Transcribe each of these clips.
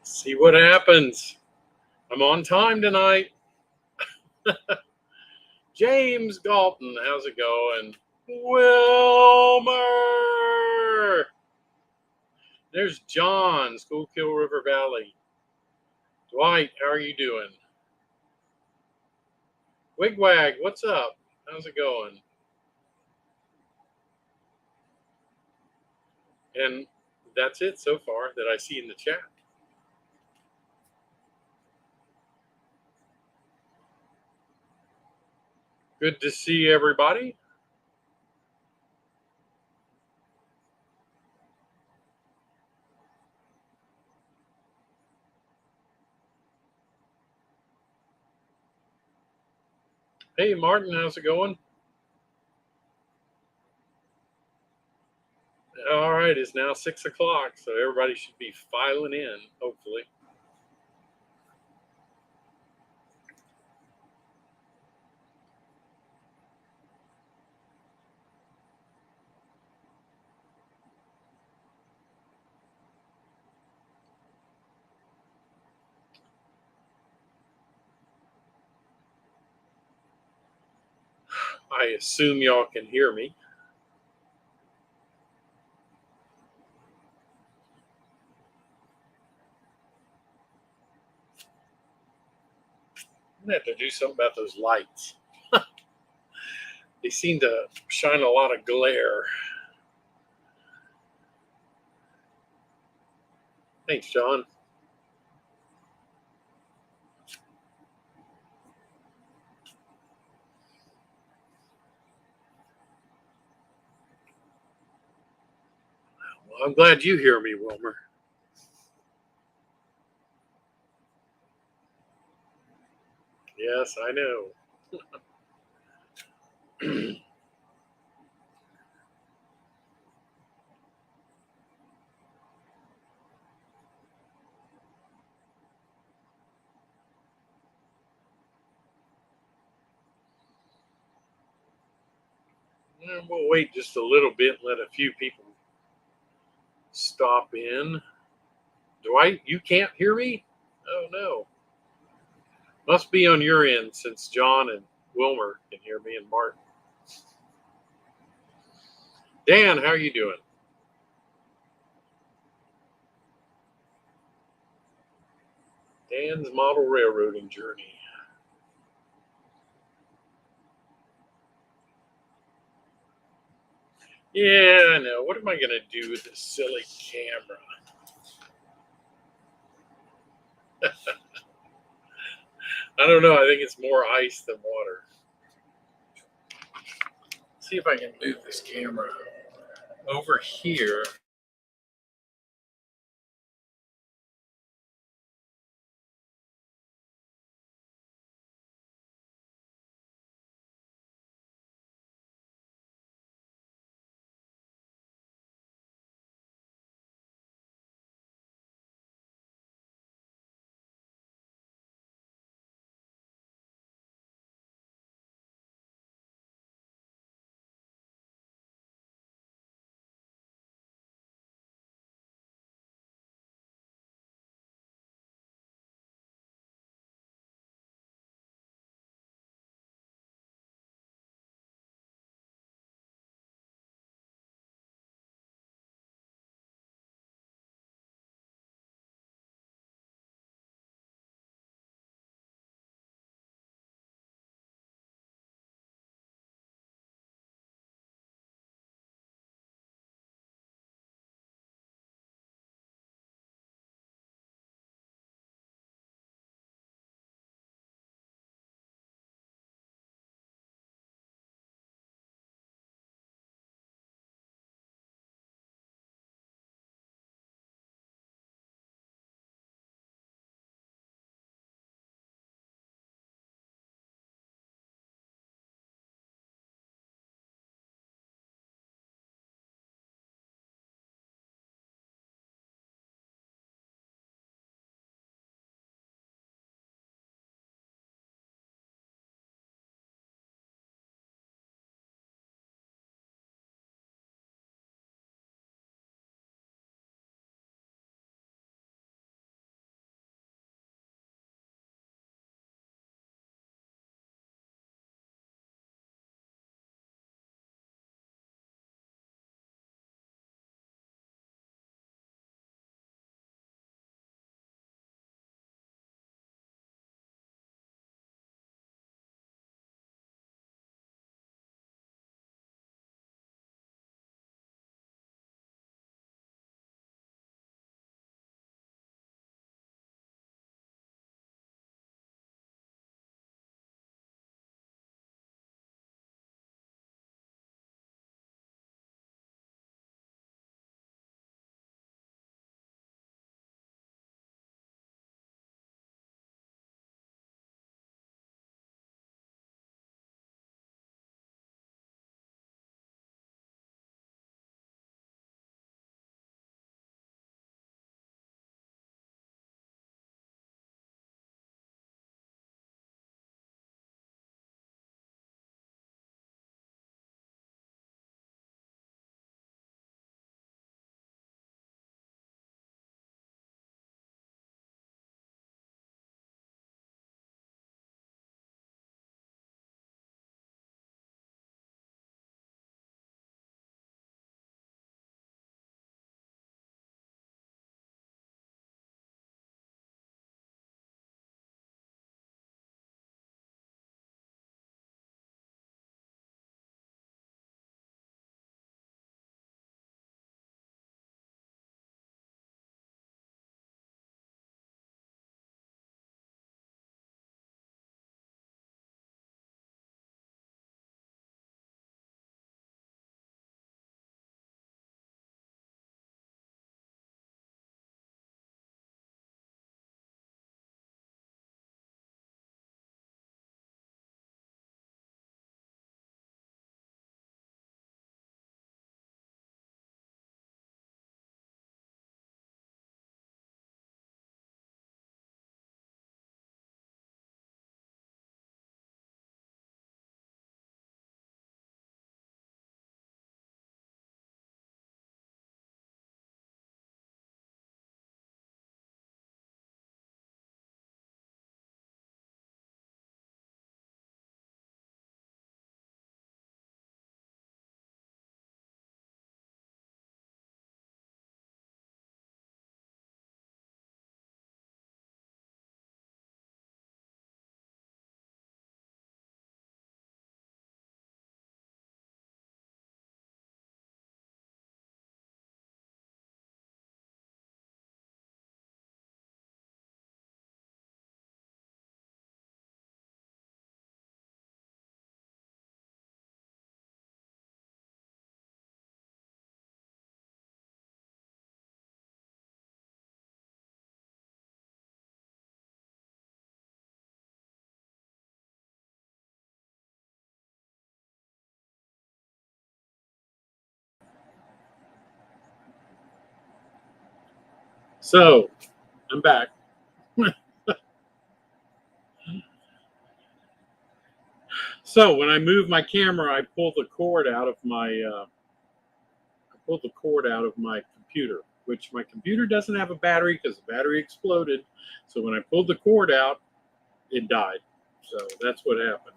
See what happens. I'm on time tonight. James Galton, how's it going? Wilmer! There's John, Schuylkill River Valley. Dwight, how are you doing? Wigwag, what's up? How's it going? And that's it so far that I see in the chat. Good to see everybody. Hey, Martin, how's it going? All right, it's now 6 o'clock, so everybody should be filing in, hopefully. I assume y'all can hear me. I'm gonna have to do something about those lights. They seem to shine a lot of glare. Thanks, John. Well, I'm glad you hear me, Wilmer. Yes, I know. We'll wait just a little bit and let a few people stop in. Dwight, you can't hear me? Oh, no. Must be on your end since John and Wilmer can hear me and Martin. Dan, how are you doing? Dan's model railroading journey. Yeah, I know. What am I going to do with this silly camera? I don't know. I think it's more ice than water. Let's see if I can move this camera over here. So I'm back. So when I move my camera, I pull the cord out of my computer, which my computer doesn't have a battery because the battery exploded. So when I pulled the cord out, it died. So that's what happened.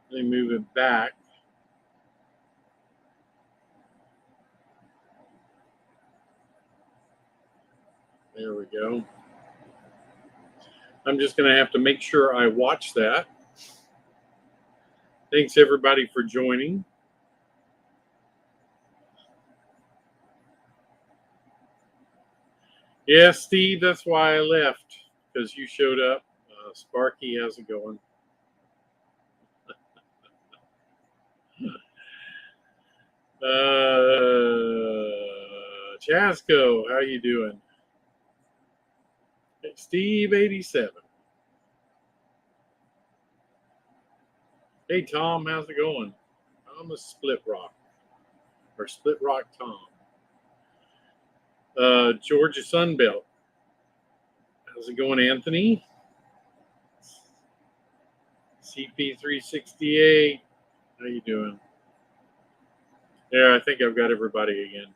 Let me move it back. There we go. I'm just going to have to make sure I watch that. Thanks everybody for joining. Yeah, Steve, that's why I left, because you showed up. Sparky, how's it going? Chasco, how you doing? Steve 87. Hey Tom, how's it going? I'm a Split Rock Tom. Georgia Sunbelt. How's it going, Anthony? CP368. How you doing? Yeah, I think I've got everybody again.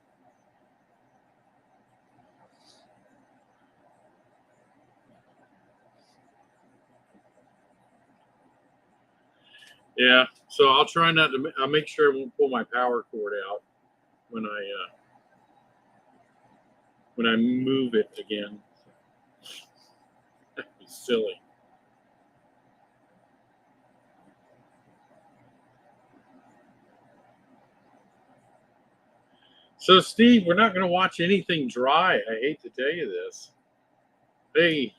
Yeah, so I'll try not to. I'll make sure I won't pull my power cord out when I move it again. It's silly. So, Steve, we're not going to watch anything dry. I hate to tell you this. Hey,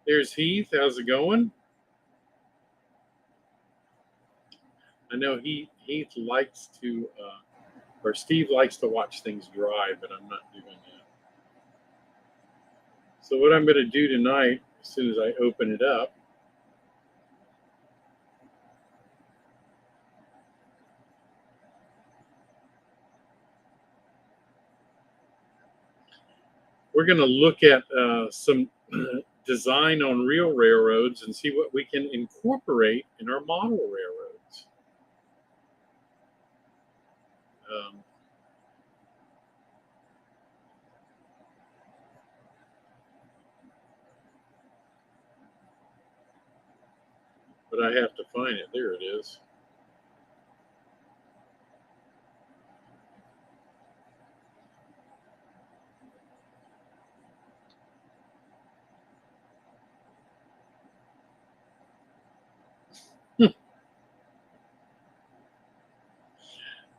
there's Heath. How's it going? I know Heath likes to, or Steve likes to watch things dry, but I'm not doing that. So, what I'm going to do tonight, as soon as I open it up, we're going to look at some design on real railroads and see what we can incorporate in our model railroads. But I have to find it. There it is.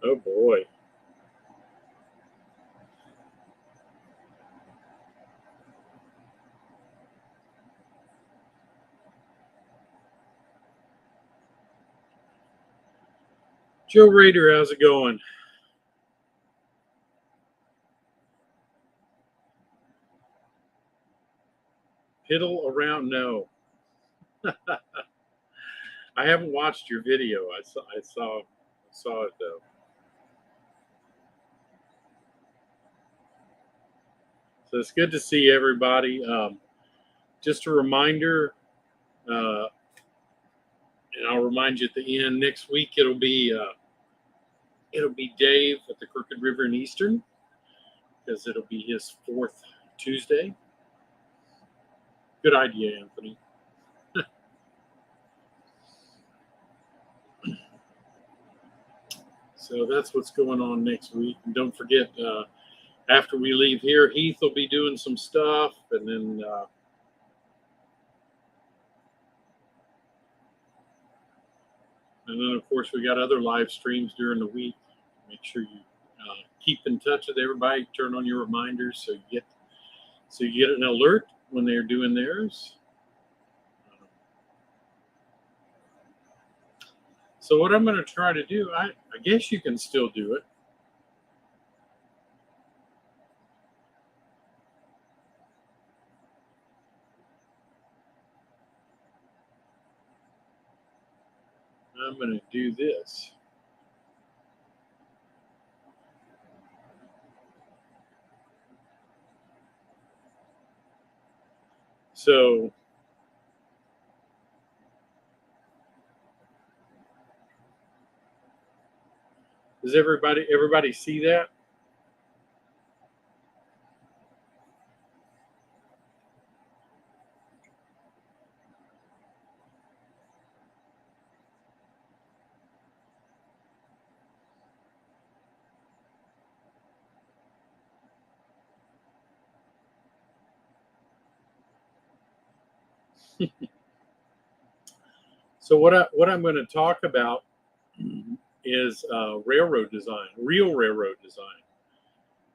Oh boy. Joe Rader, how's it going? Piddle around? No. I haven't watched your video. I saw it though. So it's good to see everybody. Just a reminder, and I'll remind you at the end. Next week it'll be Dave at the Crooked River in Eastern, because it'll be his 4th Tuesday. Good idea, Anthony. So that's what's going on next week. And don't forget, after we leave here, Heath will be doing some stuff, and then of course we got other live streams during the week. Make sure you keep in touch with everybody. Turn on your reminders so you get an alert when they're doing theirs. So what I'm going to try to do, I guess you can still do it. I'm going to do this. So does everybody see that? So what I'm going to talk about is railroad design, real railroad design.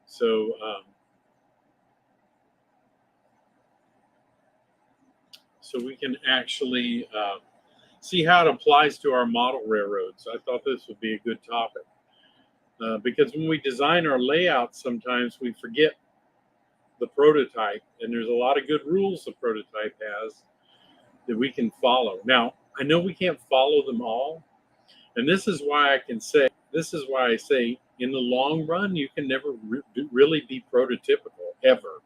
So so we can actually see how it applies to our model railroads. I thought this would be a good topic because when we design our layouts, sometimes we forget the prototype, and there's a lot of good rules the prototype has that we can follow. Now, I know we can't follow them all, and this is why I say in the long run, you can never really be prototypical ever,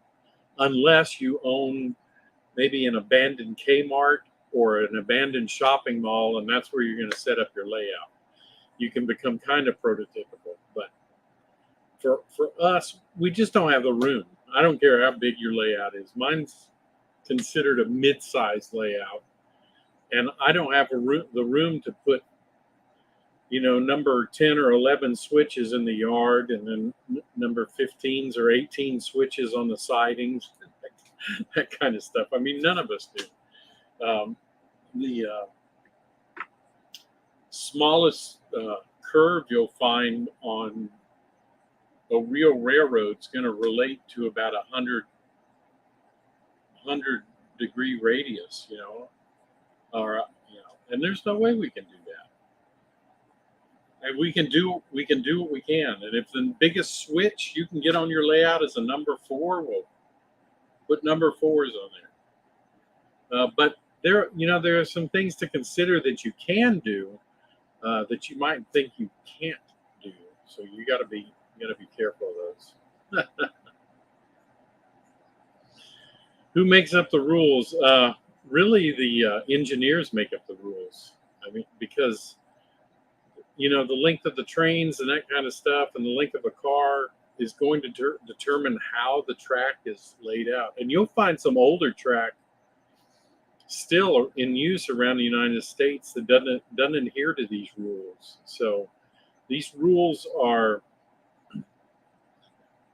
unless you own maybe an abandoned Kmart or an abandoned shopping mall, and that's where you're going to set up your layout. You can become kind of prototypical, but for us, we just don't have the room. I don't care how big your layout is. Mine's considered a mid-sized layout, and I don't have the room to put, number 10 or 11 switches in the yard, and then number 15s or 18 switches on the sidings, that kind of stuff. I mean, none of us do. The smallest curve you'll find on a real railroad is going to relate to about 100 degree radius, or and there's no way we can do that. And we can do what we can. And if the biggest switch you can get on your layout is a number 4, we'll put number 4s on there. But there are some things to consider that you can do that you might think you can't do. So you got to be careful of those. Who makes up the rules? Really, the engineers make up the rules. I mean, because the length of the trains and that kind of stuff, and the length of a car is going to determine how the track is laid out. And you'll find some older track still in use around the United States that doesn't adhere to these rules. So these rules are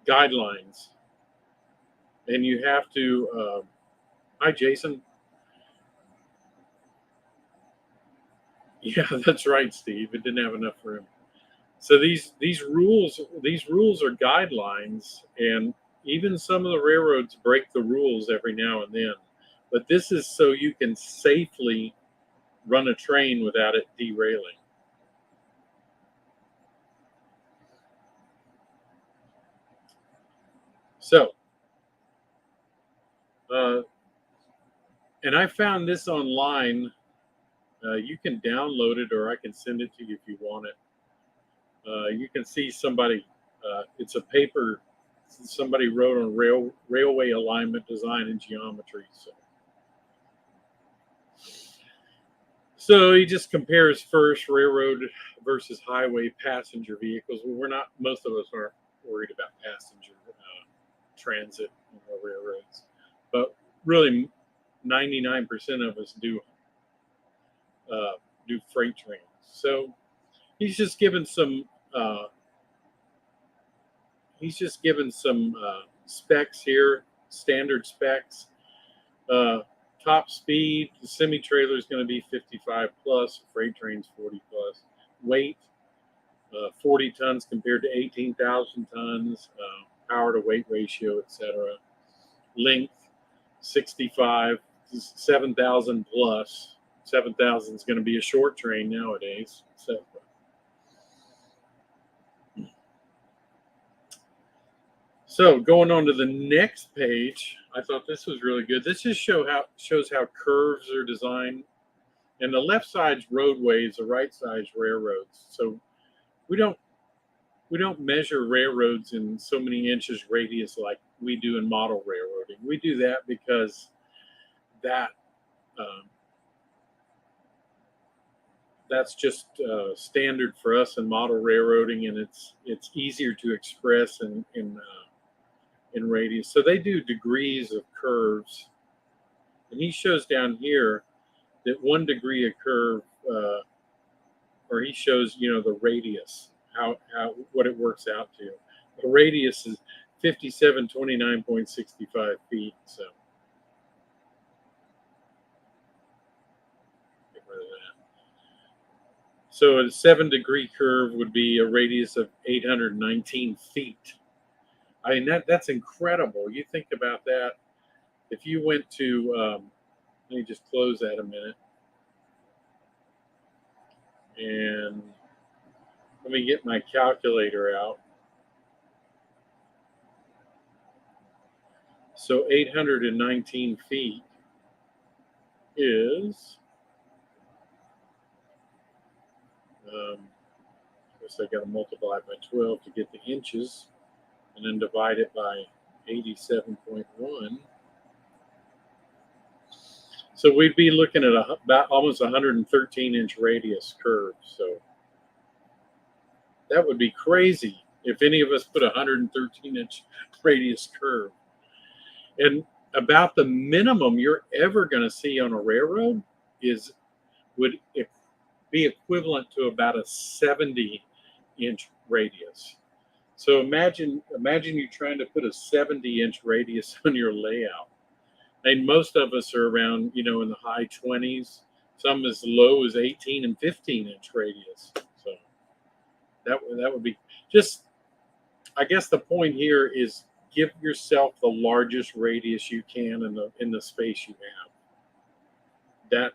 guidelines, and you have to. Hi, Jason. Yeah, that's right, Steve. It didn't have enough room. So these rules are guidelines, and even some of the railroads break the rules every now and then. But this is so you can safely run a train without it derailing. So, and I found this online. You can download it, or I can send it to you if you want it. You can see somebody. It's a paper somebody wrote on railway alignment design and geometry. So he just compares first railroad versus highway passenger vehicles. Well, most of us aren't worried about passenger transit on the railroads, but really 99% of us do freight trains. So he's just given some specs here, standard specs. Top speed, the semi-trailer is going to be 55 plus, freight train's 40 plus. Weight, 40 tons compared to 18,000 tons. Power to weight ratio, etc. Length, 65, 7,000 plus. 7,000 is going to be a short train nowadays. So going on to the next page, I thought this was really good. This just shows how curves are designed And the left side's roadways, the right side's railroads. So we don't we don't measure railroads in so many inches radius like we do in model railroading. We do that because that um, that's just standard for us in model railroading, and it's easier to express in radius. So they do degrees of curves, and he shows down here that 1 degree of curve, or he shows the radius, how what it works out to. The radius is 5729.65 feet. So get rid of that. So a 7 degree curve would be a radius of 819 feet. I mean, that's incredible. You think about that. If you went to, let me just close that a minute. And let me get my calculator out. So 819 feet is, of course, I got to multiply by 12 to get the inches, and then divide it by 87.1. So we'd be looking at about almost 113-inch radius curve. So that would be crazy if any of us put a 113-inch radius curve. And about the minimum you're ever going to see on a railroad would be equivalent to about a 70-inch radius. So imagine you trying to put a 70-inch radius on your layout. And most of us are around, in the high 20s, some as low as 18 and 15-inch radius. So that would be just, I guess the point here is give yourself the largest radius you can in the space you have.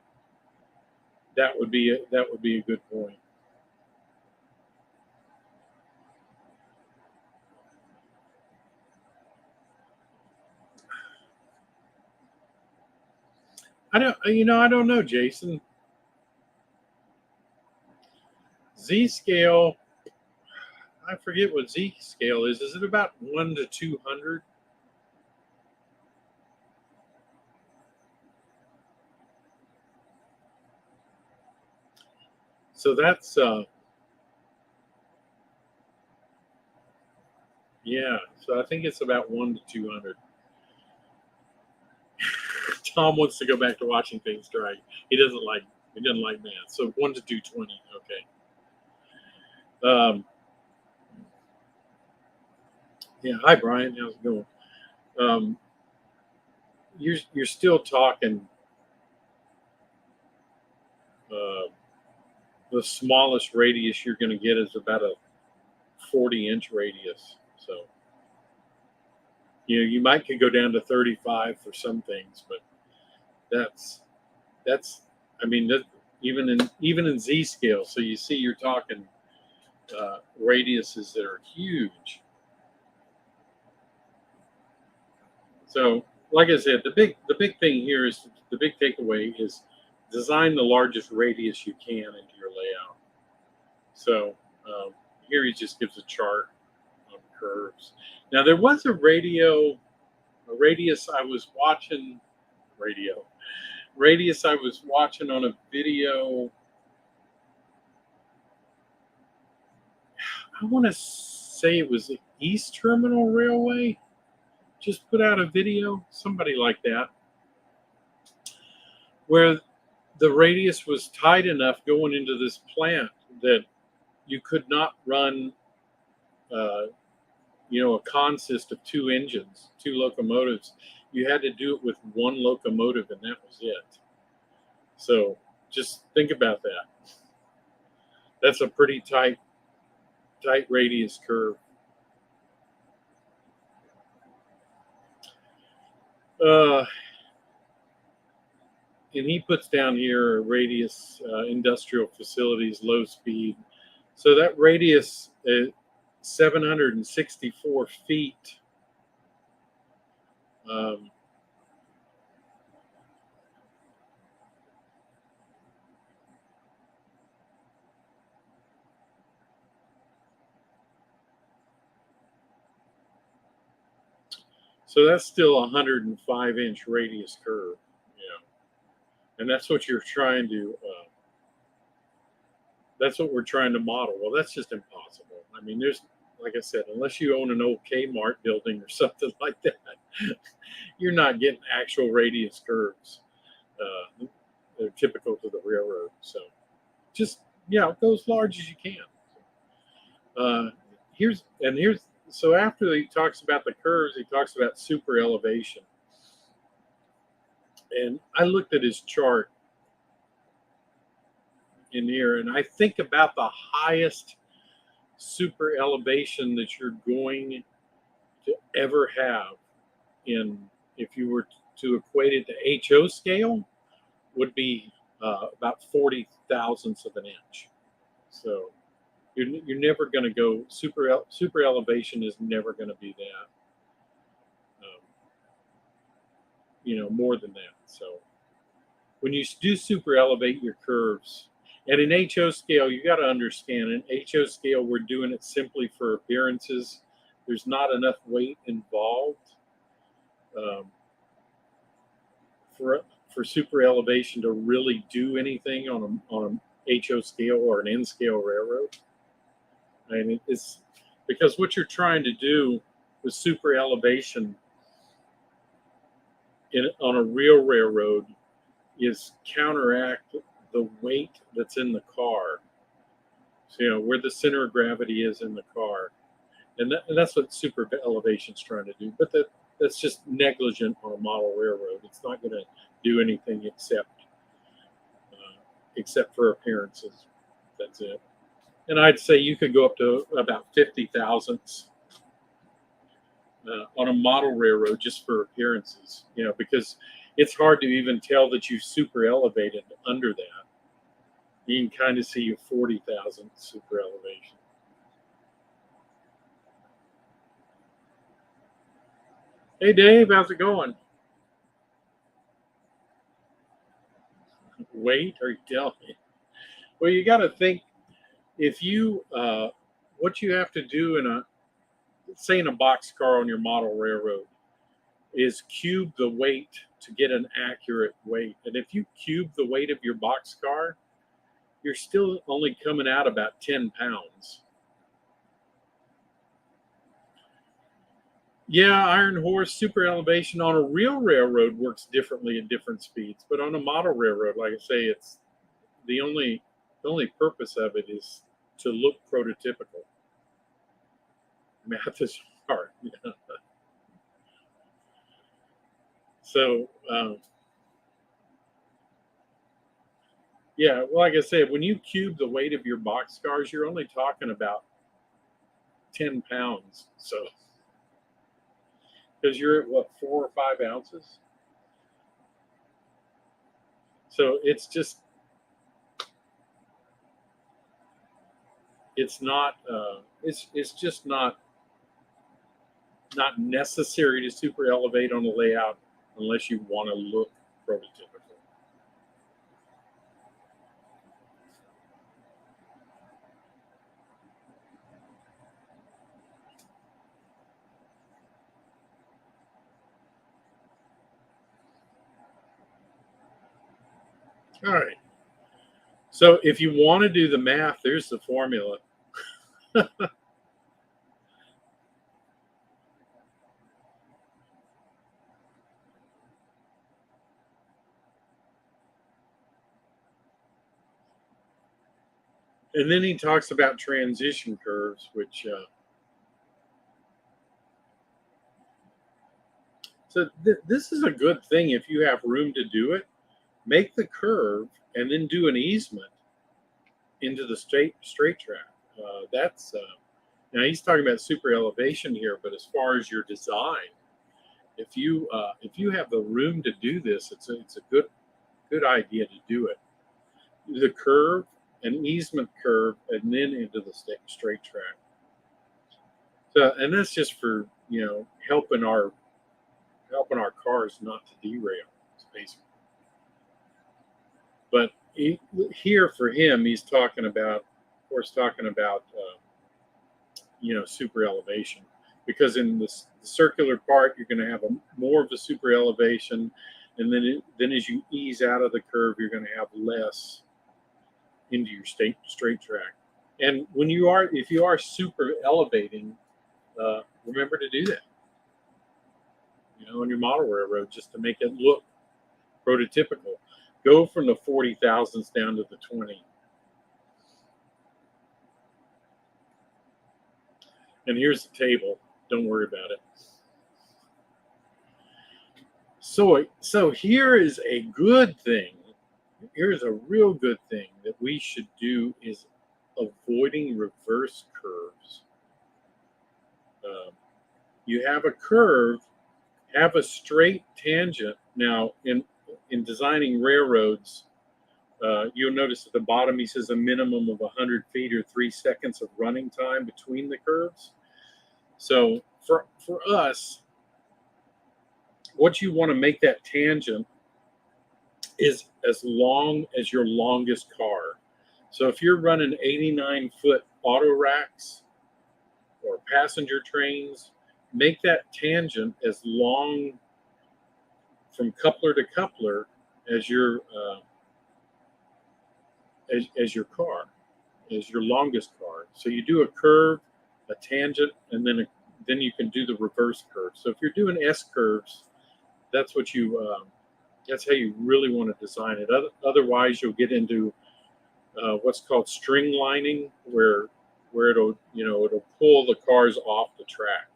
That would be a good point. I don't know, Jason. Z scale, I forget what Z scale is. Is it about 1 to 200? So that's yeah. So I think it's about 1 to 200. Tom wants to go back to watching things dry. He doesn't like math. So 1 to 220. Okay. Yeah. Hi, Brian. How's it going? You're still talking. The smallest radius you're going to get is about a 40-inch radius. So you might could go down to 35 for some things, but that's I mean that, even in Z scale. So you see, you're talking radiuses that are huge. So like I said, the big thing here is, the big takeaway is design the largest radius you can into your layout. So here he just gives a chart on curves. Now there was a radius I was watching on a video. I want to say it was the East Terminal Railway. Just put out a video, somebody like that, where the radius was tight enough going into this plant that you could not run, a consist of 2 engines, 2 locomotives. You had to do it with 1 locomotive, and that was it. So just think about that. That's a pretty tight radius curve. And he puts down here radius, industrial facilities, low speed. So that radius is 764 feet. So that's still a 105-inch radius curve, you know, and that's what you're trying to. That's what we're trying to model. Well, that's just impossible. I mean, there's, like I said, unless you own an old Kmart building or something like that, you're not getting actual radius curves. They're typical to the railroad. So just, go as large as you can. So after he talks about the curves, he talks about super elevation. And I looked at his chart in here, and I think about the highest super elevation that you're going to ever have in, if you were to equate it to HO scale, would be about 40 thousandths of an inch. So you're never going to go super elevation is never going to be that. More than that. So when you do super elevate your curves, and in HO scale, you got to understand, in HO scale, we're doing it simply for appearances. There's not enough weight involved for super elevation to really do anything on a HO scale or an N scale railroad. I mean, it's because what you're trying to do with super elevation on a real railroad is counteract the weight that's in the car. So, where the center of gravity is in the car. And that's what super elevation is trying to do. But that's just negligent on a model railroad. It's not going to do anything except for appearances. That's it. And I'd say you could go up to about 50 thousandths on a model railroad just for appearances, because it's hard to even tell that you super elevated under that. You can kind of see your 40,000 super elevation. Hey Dave, how's it going? Wait, are you telling me? Well, you got to think if you what you have to do in a boxcar on your model railroad is cube the weight to get an accurate weight. And if you cube the weight of your boxcar, you're still only coming out about 10 pounds. Yeah, iron horse super elevation on a real railroad works differently at different speeds, but on a model railroad, like I say, it's the only purpose of it is to look prototypical. Math is hard. So yeah, well, like I said, when you cube the weight of your boxcars, you're only talking about 10 pounds. So because you're at what, 4 or 5 ounces. So it's just it's just not necessary to super elevate on the layout unless you want to look prototypical. All right. So if you want to do the math, there's the formula. And then he talks about transition curves, which this is a good thing if you have room to do it. Make the curve and then do an easement into the straight track. That's now he's talking about super elevation here, but as far as your design, if you have the room to do this, it's a good idea to do it. The curve, an easement curve, and then into the straight track. So, and that's just for helping our cars not to derail, basically. But here for him, he's talking about, of course, super elevation. because in the circular part, you're going to have more of a super elevation, and then as you ease out of the curve, you're going to have less into your straight track. And if you are super elevating, remember to do that, on your model railroad, just to make it look prototypical. Go from the 40,000s down to the 20. And here's the table. Don't worry about it. So here is a good thing. Here's a real good thing that we should do is avoiding reverse curves. You have a curve, have a straight tangent. Now, in designing railroads, you'll notice at the bottom he says a minimum of 100 feet or 3 seconds of running time between the curves. So for us, what you want to make that tangent is as long as your longest car. So if you're running 89-foot auto racks or passenger trains, make that tangent as long from coupler to coupler as your as your car, as your longest car. So you do a curve, a tangent, and then you can do the reverse curve. So if you're doing S curves, that's what that's how you really want to design it. Otherwise, you'll get into what's called string lining, where it'll pull the cars off the track.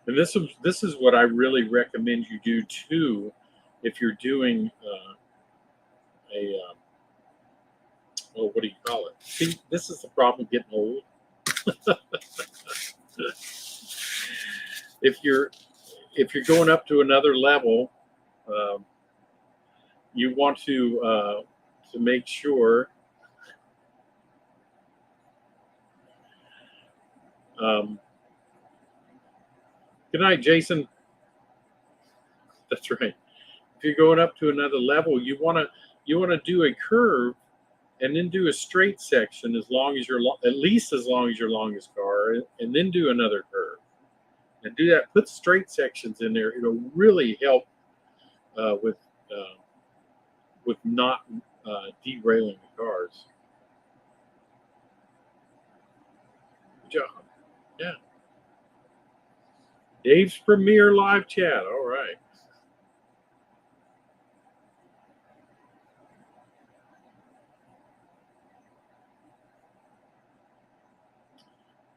And this is what I really recommend you do too, if you're doing what do you call it? See, this is the problem with getting old. If you're going up to another level, you want to make sure good night, Jason. That's right. If you're going up to another level, you want to do a curve and then do a straight section at least as long as your longest car, and then do another curve. And do that. Put straight sections in there. It'll really help with not derailing the cars. Good job. Yeah. Dave's Premier live chat. All right.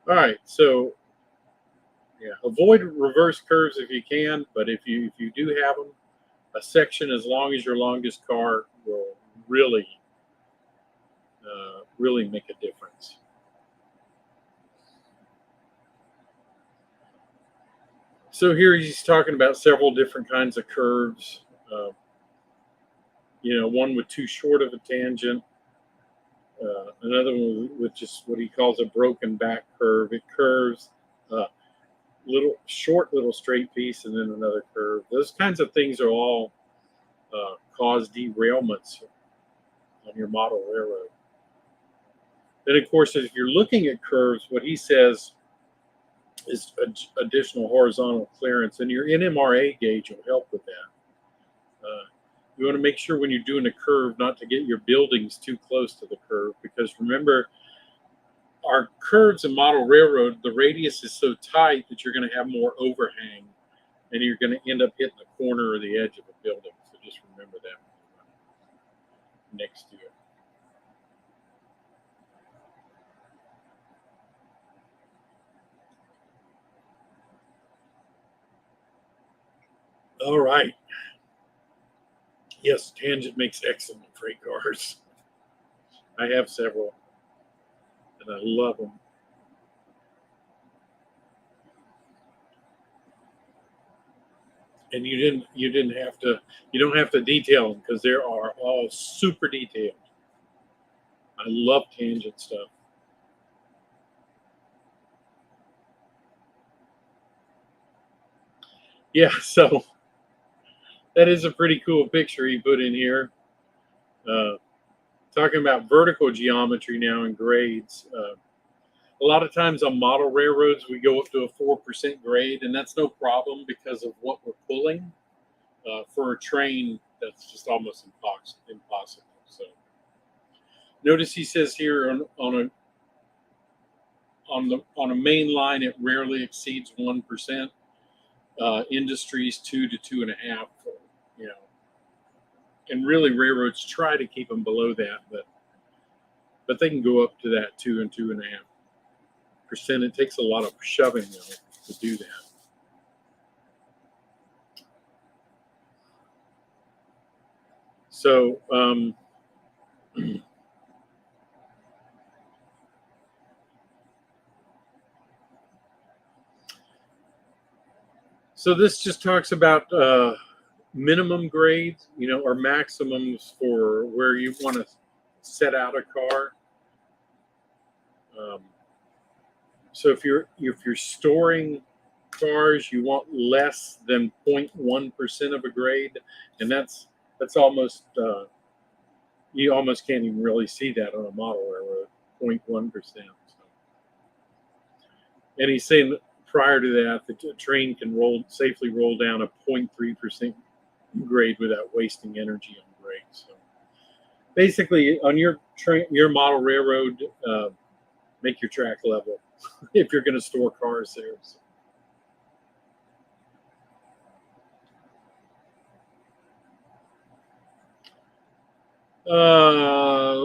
All right. So, yeah, avoid reverse curves if you can. But if you do have them, a section as long as your longest car will really make a difference. So here he's talking about several different kinds of curves. One with too short of a tangent. Another one with just what he calls a broken back curve. It curves little straight piece and then another curve. Those kinds of things are all cause derailments on your model railroad. Then, of course, if you're looking at curves, what he says is additional horizontal clearance, and your NMRA gauge will help with that. You want to make sure when you're doing a curve not to get your buildings too close to the curve, because remember, our curves in model railroad, the radius is so tight that you're going to have more overhang, and you're going to end up hitting the corner or the edge of a building. So just remember that next to it. All right. Yes, Tangent makes excellent freight cars. I have several, and I love them. And you don't have to detail them because they are all super detailed. I love Tangent stuff. Yeah, so that is a pretty cool picture he put in here. Talking about vertical geometry now and grades. A lot of times on model railroads, we go up to a 4% grade, and that's no problem because of what we're pulling. For a train, that's just almost impossible. So notice he says here on a main line, it rarely exceeds 1%. Industries 2 to 2.5. You know, and really railroads try to keep them below that, but they can go up to that 2 and 2.5%. It takes a lot of shoving though to do that. So so this just talks about minimum grades, or maximums for where you want to set out a car. So if you're storing cars, you want less than 0.1% of a grade, and that's almost you almost can't even really see that on a model railroad, 0.1%. So. And he's saying prior to that, the train can safely roll down a 0.3% grade without wasting energy on grade. So basically, on your model railroad, make your track level if you're going to store cars there. So.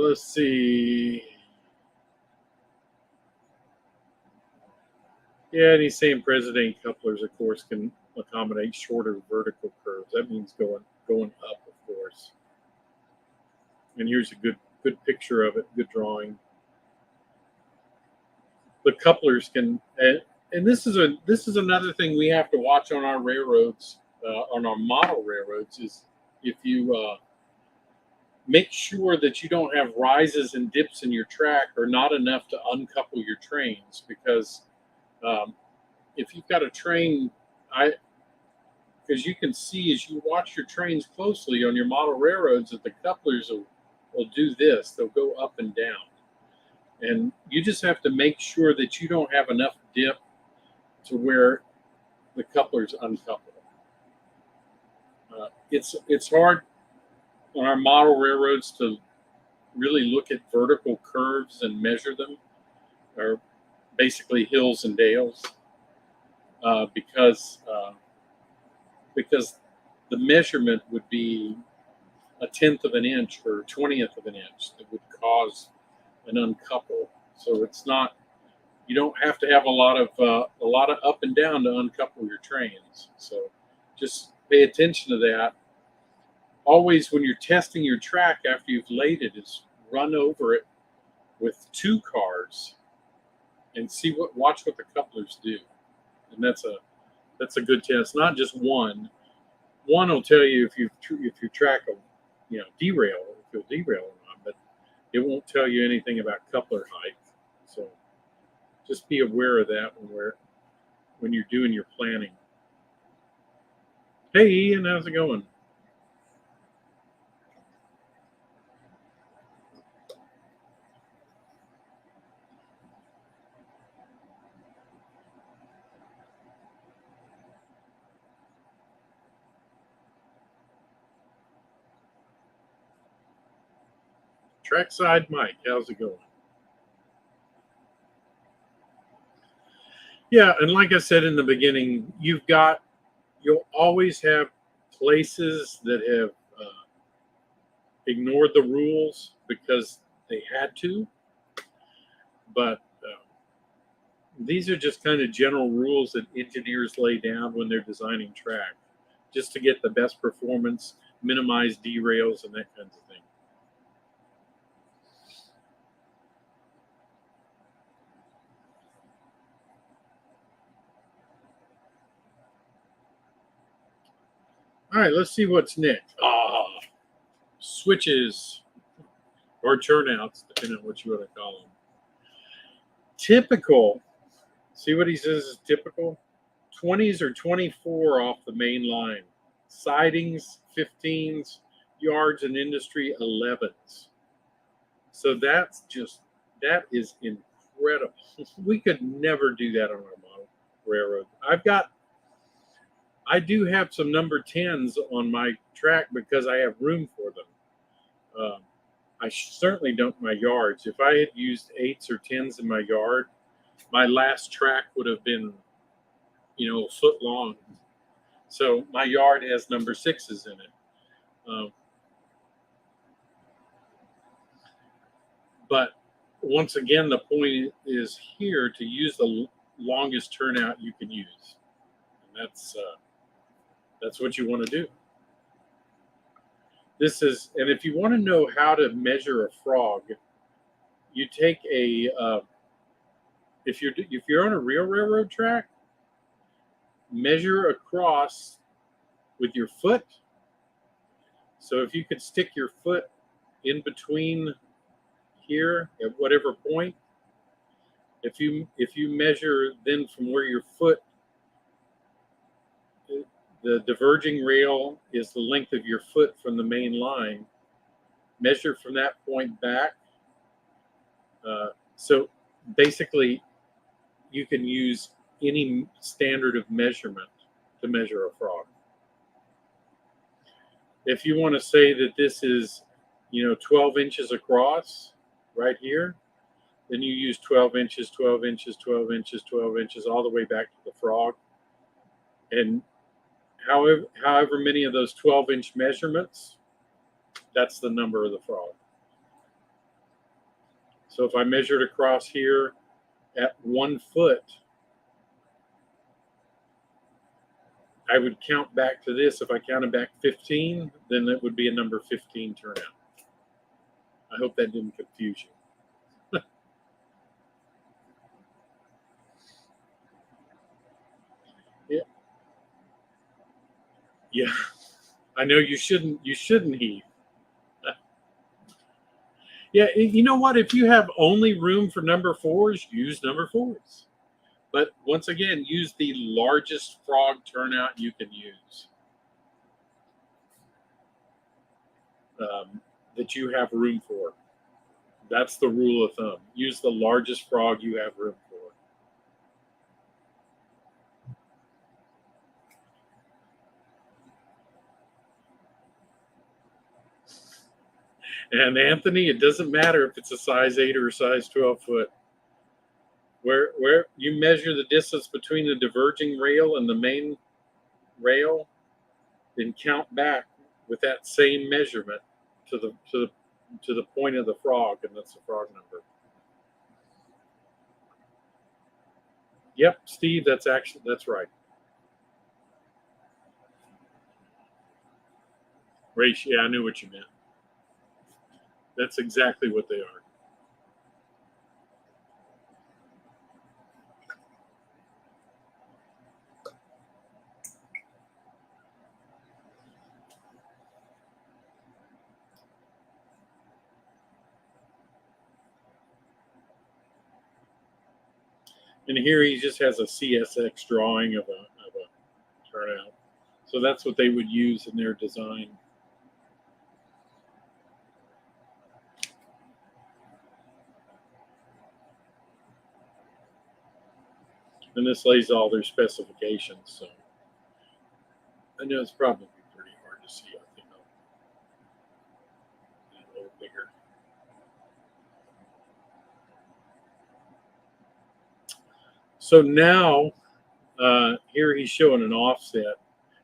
Let's see. Yeah, and he's saying President couplers, of course, can accommodate shorter vertical curves. That means going up, of course. And here's a good picture of it, good drawing. The couplers can, and this is another thing we have to watch on our railroads, on our model railroads, is if you make sure that you don't have rises and dips in your track or not enough to uncouple your trains, because if you've got a train, because you can see as you watch your trains closely on your model railroads that the couplers will do this. They'll go up and down. And you just have to make sure that you don't have enough dip to where the couplers uncouple. It's hard on our model railroads to really look at vertical curves and measure them, or basically hills and dales, because the measurement would be 1/10 of an inch or 1/20 of an inch that would cause an uncouple. So it's not, you don't have to have a lot of up and down to uncouple your trains. So just pay attention to that. Always, when you're testing your track after you've laid it, is run over it with 2 cars and watch what the couplers do. And that's a good test. Not just one. One will tell you if your track will, derail, if you'll derail or not, but it won't tell you anything about coupler height. So just be aware of that when you're doing your planning. Hey Ian, how's it going? Trackside Mike, how's it going? Yeah, and like I said in the beginning, you'll always have places that have ignored the rules because they had to, but these are just kind of general rules that engineers lay down when they're designing track, just to get the best performance, minimize derails, and that kind of thing. All right, let's see what's next. Switches or turnouts, depending on what you want to call them. Typical. See what he says is typical? 20s or 24 off the main line. Sidings, 15s, yards and industry, 11s. So that is incredible. incredible. We could never do that on our model railroad. I do have some number 10s on my track because I have room for them. I certainly don't in my yards. If I had used 8s or 10s in my yard, my last track would have been, a foot long. So my yard has number 6s in it. But once again, the point is here to use the longest turnout you can use. And that's what you want to do. And if you want to know how to measure a frog, you take if you're on a real railroad track, measure across with your foot. So if you could stick your foot in between here at whatever point, if you measure then from where your foot, the diverging rail is the length of your foot from the main line, measure from that point back. So basically, you can use any standard of measurement to measure a frog. If you want to say that this is, 12 inches across right here, then you use 12 inches, 12 inches, 12 inches, 12 inches, all the way back to the frog. And however many of those 12-inch measurements, that's the number of the frog. So if I measured across here at 1 foot, I would count back to this. If I counted back 15, then it would be a number 15 turnout. I hope that didn't confuse you. Yeah. I know you shouldn't heave. Yeah, you know what? If you have only room for number 4s, use number 4s. But once again, use the largest frog turnout you can use that you have room for. That's the rule of thumb. Use the largest frog you have room for. And Anthony, it doesn't matter if it's a size 8 or a size 12 foot. Where you measure the distance between the diverging rail and the main rail, then count back with that same measurement to the point of the frog, and that's the frog number. Yep, Steve, that's right. Race, yeah, I knew what you meant. That's exactly what they are. And here he just has a CSX drawing of a turnout. So that's what they would use in their design. And this lays all their specifications. So I know it's probably pretty hard to see. I think I'll get a little bigger. So now here he's showing an offset.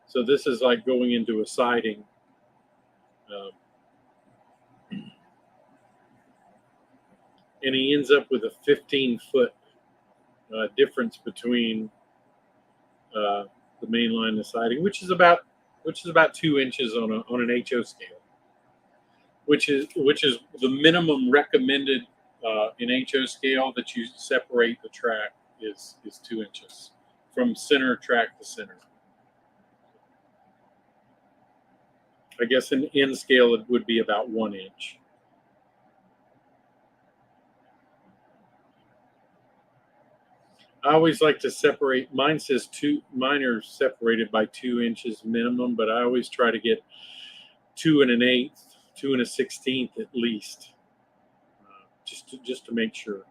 So this is like going into a siding. And he ends up with a 15-foot difference between the main line and the siding, which is about 2 inches on an HO scale, which is the minimum recommended in HO scale that you separate the track is 2 inches from center track to center. I guess in N scale it would be about 1 inch. I always like to separate. Mine says mine are separated by 2 inches minimum, but I always try to get 2 1/8, 2 1/16 at least, just to make sure.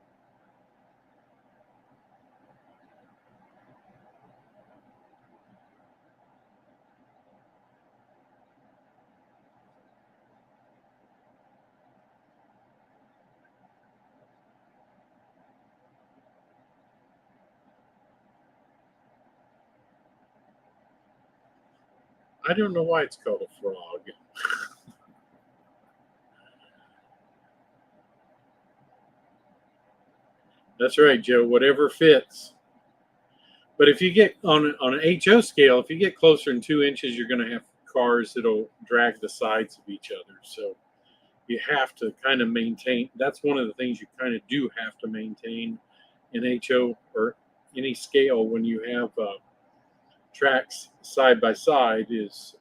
I don't know why it's called a frog. That's right, Joe. Whatever fits. But if you get on an HO scale, if you get closer than 2 inches, you're going to have cars that'll drag the sides of each other. So you have to kind of maintain. That's one of the things you kind of do have to maintain in HO or any scale when you have tracks side by side is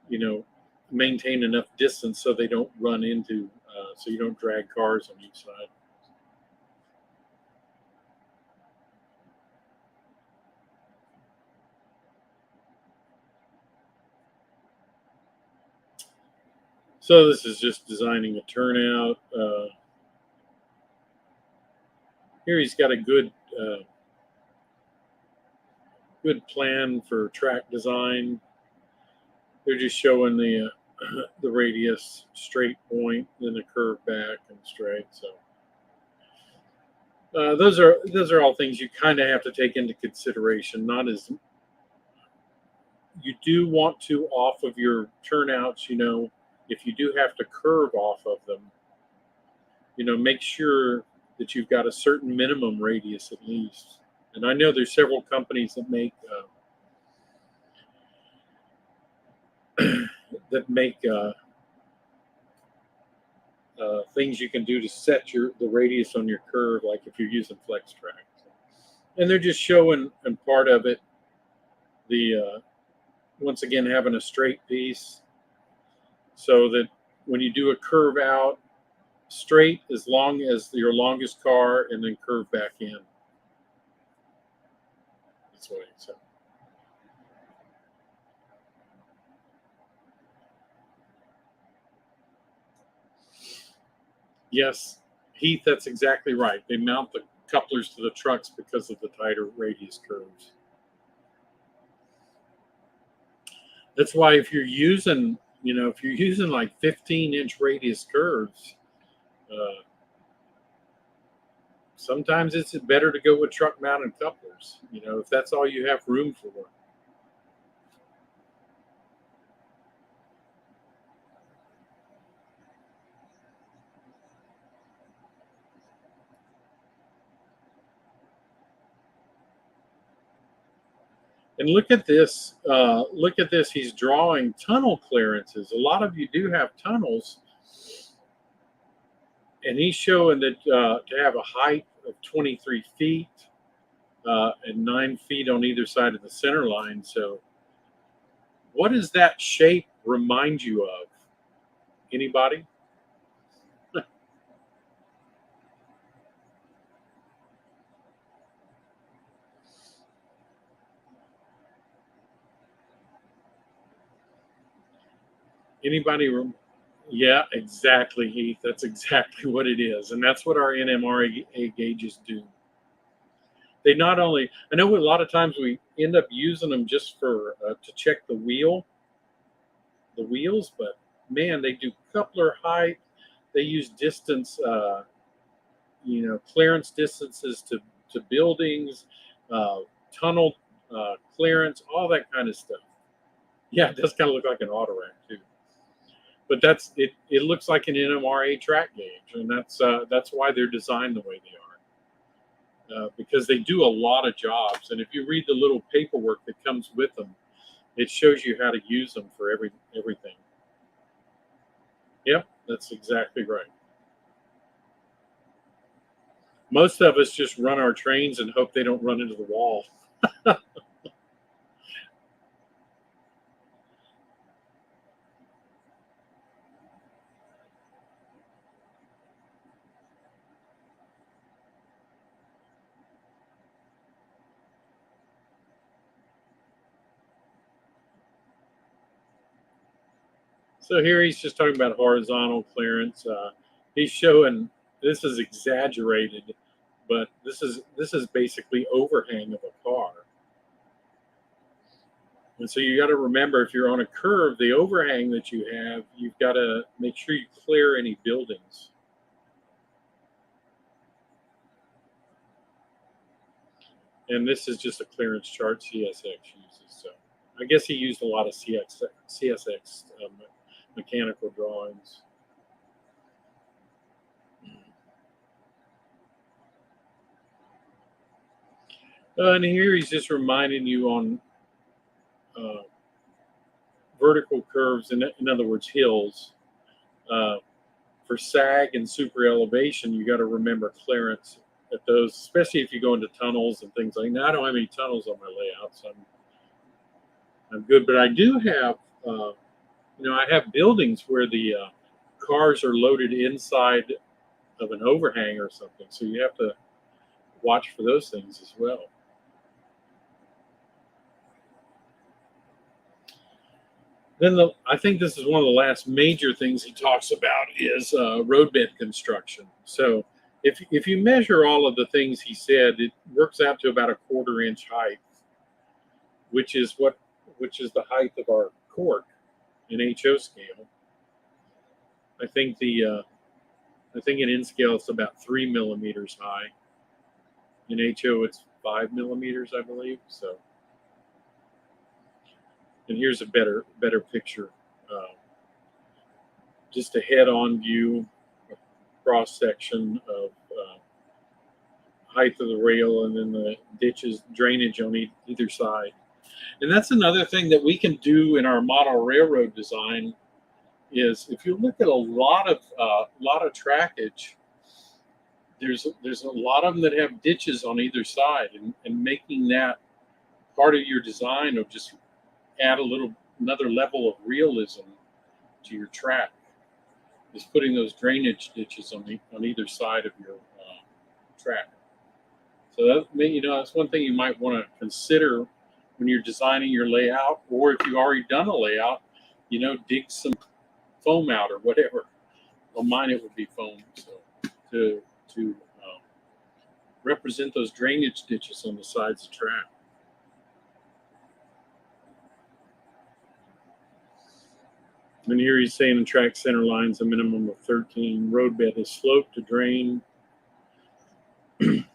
you know maintain enough distance so they don't run into so you don't drag cars on each side. So this is just designing a turnout. Here he's got a good plan for track design. They're just showing the radius, straight point, then a curve back and straight. So those are all things you kind of have to take into consideration. Not as you do want to off of your turnouts. If you do have to curve off of them, make sure that you've got a certain minimum radius at least. And I know there's several companies that make that make things you can do to set the radius on your curve, like if you're using flex track. And they're just showing, and part of it, the once again having a straight piece, so that when you do a curve out, straight as long as your longest car, and then curve back in. That's what he said. Yes, Heath, that's exactly right. They mount the couplers to the trucks because of the tighter radius curves. That's why if you're using like 15-inch radius curves, uh, sometimes it's better to go with truck mounted couplers, if that's all you have room for. And look at this. Look at this. He's drawing tunnel clearances. A lot of you do have tunnels, and he's showing that to have a height of 23 feet and 9 feet on either side of the center line. So, what does that shape remind you of? Anybody? Anybody? Yeah, exactly, Heath. That's exactly what it is, and that's what our NMRA gauges do. They not only, I know a lot of times we end up using them just for to check the wheels, but man, they do coupler height. They use distance, clearance distances to buildings, uh, tunnel clearance, all that kind of stuff. Yeah, it does kind of look like an auto rack too. But that's it. It looks like an NMRA track gauge, and that's why they're designed the way they are, because they do a lot of jobs. And if you read the little paperwork that comes with them, it shows you how to use them for everything. Yep, that's exactly right. Most of us just run our trains and hope they don't run into the wall. So here he's just talking about horizontal clearance. He's showing this is exaggerated, but this is basically overhang of a car. And so you got to remember, if you're on a curve, the overhang that you have, you've got to make sure you clear any buildings. And this is just a clearance chart CSX uses. So I guess he used a lot of CSX mechanical drawings. And here he's just reminding you on uh, vertical curves, in other words, hills. Uh, for sag and super elevation, you got to remember clearance at those, especially if you go into tunnels and things like that. I don't have any tunnels on my layouts. I'm good, but I do have, I have buildings where the cars are loaded inside of an overhang or something. So you have to watch for those things as well. Then I think this is one of the last major things he talks about is roadbed construction. So if you measure all of the things he said, it works out to about a 1/4 inch height, which is the height of our cork in HO scale. I think in scale it's about 3 millimeters high. In HO it's 5 millimeters, I believe. So, and here's a better picture, just a head-on view, cross section of height of the rail, and then the ditches, drainage on either side. And that's another thing that we can do in our model railroad design is if you look at a lot of trackage, there's a lot of them that have ditches on either side, and making that part of your design will just add another level of realism to your track. Is putting those drainage ditches on either side of your track. So that's one thing you might want to consider when you're designing your layout, or if you've already done a layout, dig some foam out or whatever. Well, mine it would be foam, so to represent those drainage ditches on the sides of the track. And here he's saying the track center line's a minimum of 13. Roadbed is sloped to drain. And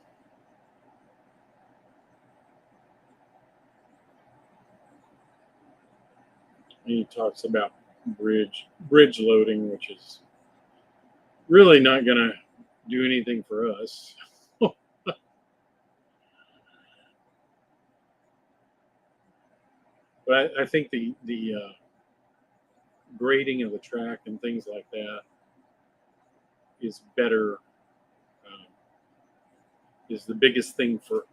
he talks about bridge loading, which is really not going to do anything for us. But I think the grading of the track and things like that is better, is the biggest thing for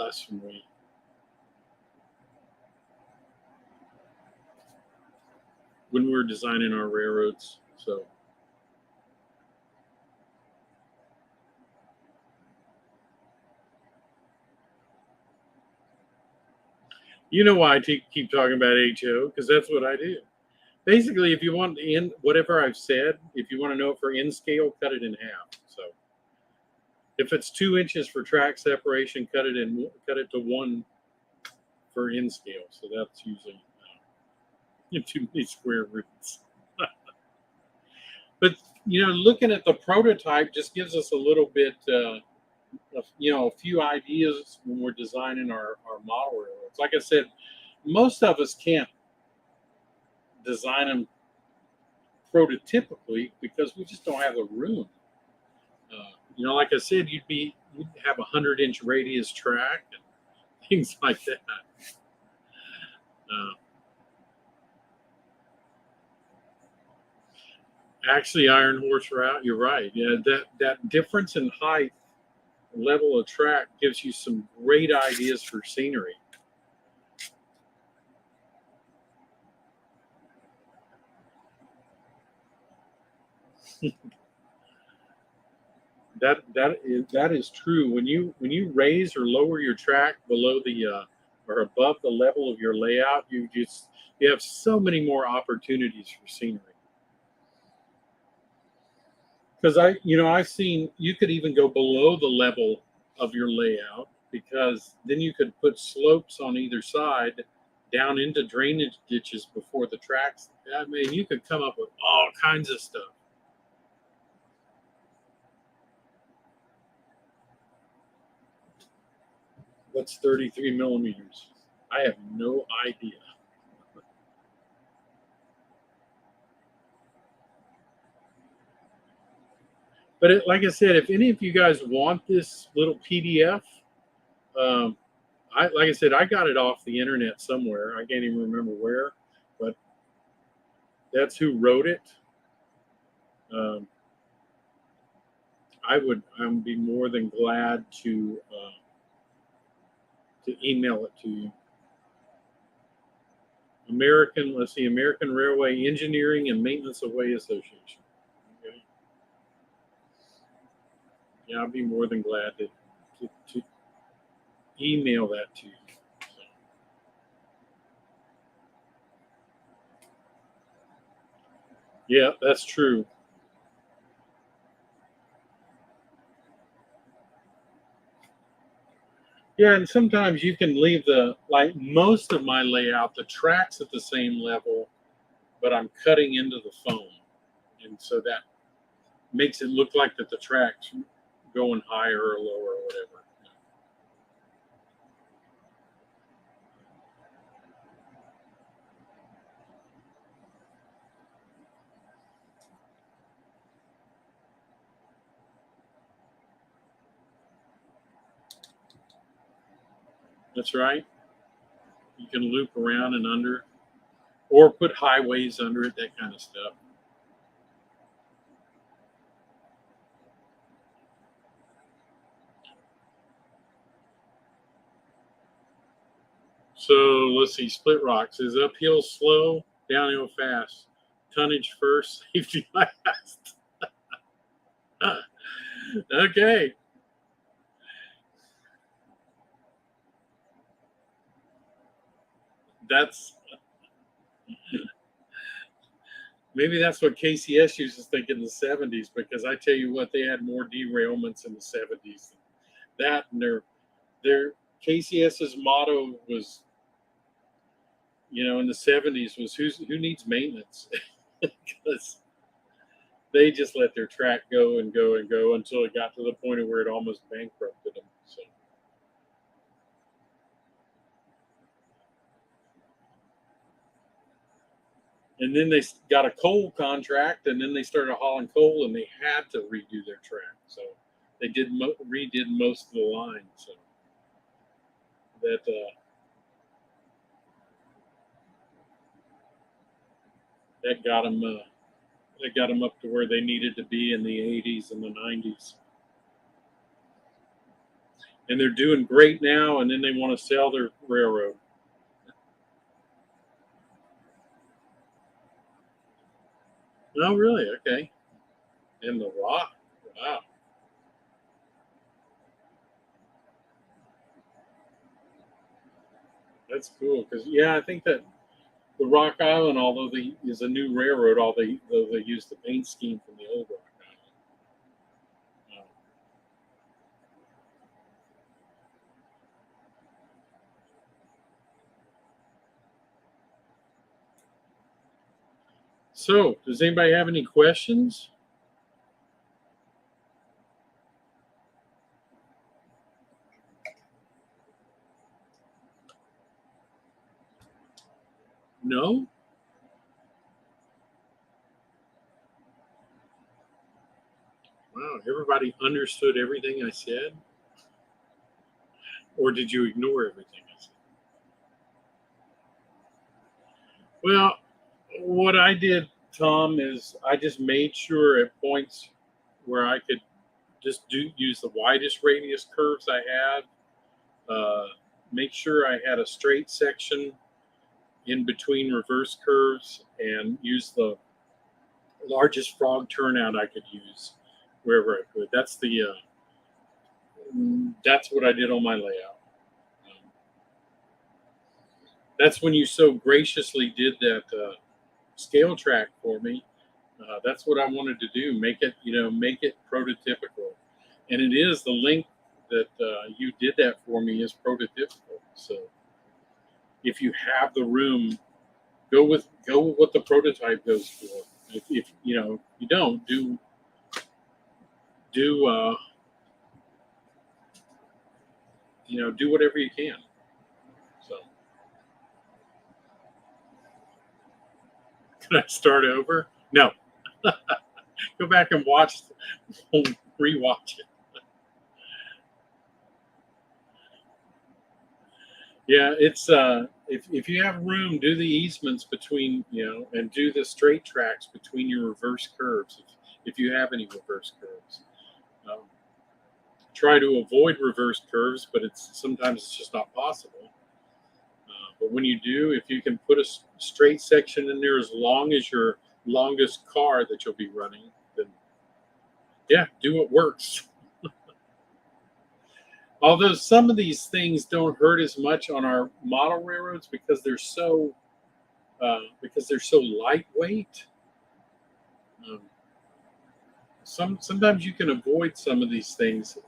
us when we're designing our railroads. So you know why I keep talking about HO, because that's what I do. Basically, if you want whatever I've said, if you want to know it for in scale, cut it in half. So if it's 2 inches for track separation, cut it to 1 for in scale. So that's usually too many square roots. But looking at the prototype just gives us a little bit, a few ideas when we're designing our model railroads. Like I said, most of us can't design them prototypically because we just don't have the room. Like I said, you'd have 100-inch radius track and things like that. Actually, Iron Horse route, you're right. Yeah, that difference in height, level of track gives you some great ideas for scenery. That is true. When you raise or lower your track below or above the level of your layout, you have so many more opportunities for scenery. Because I've seen you could even go below the level of your layout, because then you could put slopes on either side down into drainage ditches before the tracks. I mean, you could come up with all kinds of stuff. What's 33 millimeters? I have no idea. But like I said, if any of you guys want this little PDF, um, like I said, I got it off the internet somewhere. I can't even remember where, but that's who wrote it. Um, I would be more than glad to email it to you. Let's see, American Railway Engineering and Maintenance of Way Association. Okay. Yeah, I'd be more than glad to email that to you. So, yeah, that's true. Yeah, and sometimes you can leave like most of my layout, the track's at the same level, but I'm cutting into the foam. And so that makes it look like that the track's going higher or lower or whatever. That's right. You can loop around and under, or put highways under it, that kind of stuff. So let's see, split rocks is uphill slow, downhill fast, tonnage first, safety last. Okay, that's maybe that's what KCS used to think in the 70s, because I tell you what, they had more derailments in the 70s than that. And their KCS's motto was, in the 70s was who needs maintenance? Because they just let their track go and go and go until it got to the point of where it almost bankrupted them. So, and then they got a coal contract, and then they started hauling coal, and they had to redo their track. So they redid most of the line. So that that got them up to where they needed to be in the 80s and the 90s. And they're doing great now, and then they want to sell their railroad. Oh, really? Okay. In the Rock. Wow, that's cool. Because I think that the Rock Island, although they is a new railroad, though they use the paint scheme from the old Rock Island. So, does anybody have any questions? No. Wow, everybody understood everything I said, or did you ignore everything I said? Well, what I did, Tom, is I just made sure at points where I could just use the widest radius curves I had. Make sure I had a straight section in between reverse curves, and use the largest frog turnout I could use wherever I could. That's what I did on my layout. Um, that's when you so graciously did that scale track for me. That's what I wanted to do. Make it prototypical, and it is the link that you did that for me is prototypical. So if you have the room, go with what the prototype goes for. If you don't do do whatever you can. So can I start over? No. Go back and rewatch it. Yeah, it's if you have room, do the easements between, and do the straight tracks between your reverse curves if you have any reverse curves. Um, Try to avoid reverse curves, but sometimes it's just not possible. But when you do, if you can put a straight section in there as long as your longest car that you'll be running, then yeah, do what works. Although some of these things don't hurt as much on our model railroads because they're so lightweight. Um, sometimes you can avoid some of these things,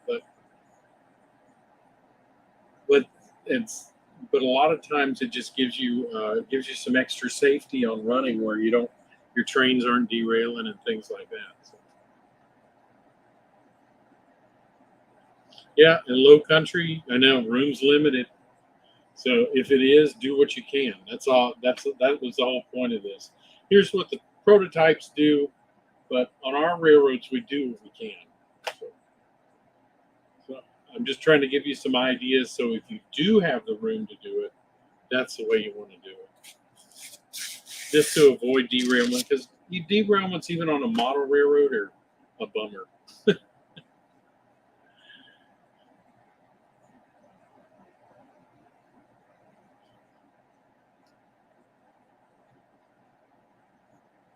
but it's but a lot of times it just gives you some extra safety on running where your trains aren't derailing and things like that. So, yeah, in low country, I know room's limited. So if it is, do what you can. That's all. That was the whole point of this. Here's what the prototypes do, but on our railroads we do what we can. So, so I'm just trying to give you some ideas. So if you do have the room to do it, that's the way you want to do it, just to avoid derailment. Because derailments, even on a model railroad, are a bummer.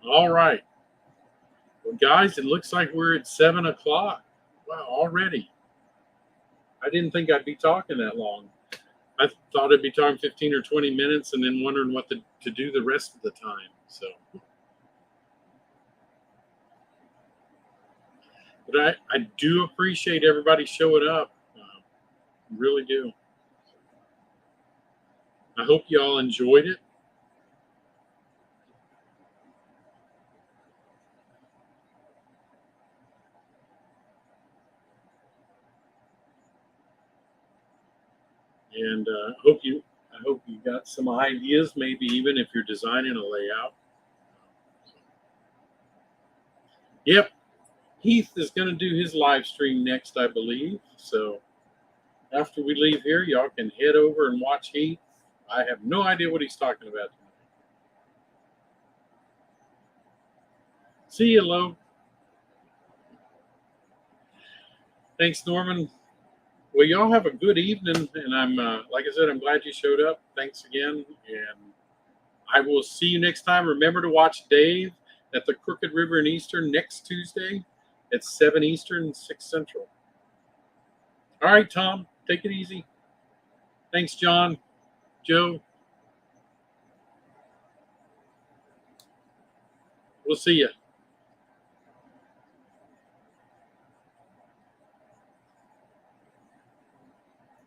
All right, well, guys, it looks like we're at 7 o'clock. Wow, already. I didn't think I'd be talking that long. I thought I'd be talking 15 or 20 minutes and then wondering what to do the rest of the time. So, but I do appreciate everybody showing up. Really do. I hope you all enjoyed it. And I hope you got some ideas, maybe even if you're designing a layout. Yep, Heath is going to do his live stream next, I believe. So after we leave here, y'all can head over and watch Heath. I have no idea what he's talking about tonight. See you, Lo. Thanks, Norman. Well, y'all have a good evening, and I'm like I said, I'm glad you showed up. Thanks again, and I will see you next time. Remember to watch Dave at the Crooked River in Eastern next Tuesday at 7 Eastern, 6 Central. All right, Tom, take it easy. Thanks, John, Joe. We'll see you.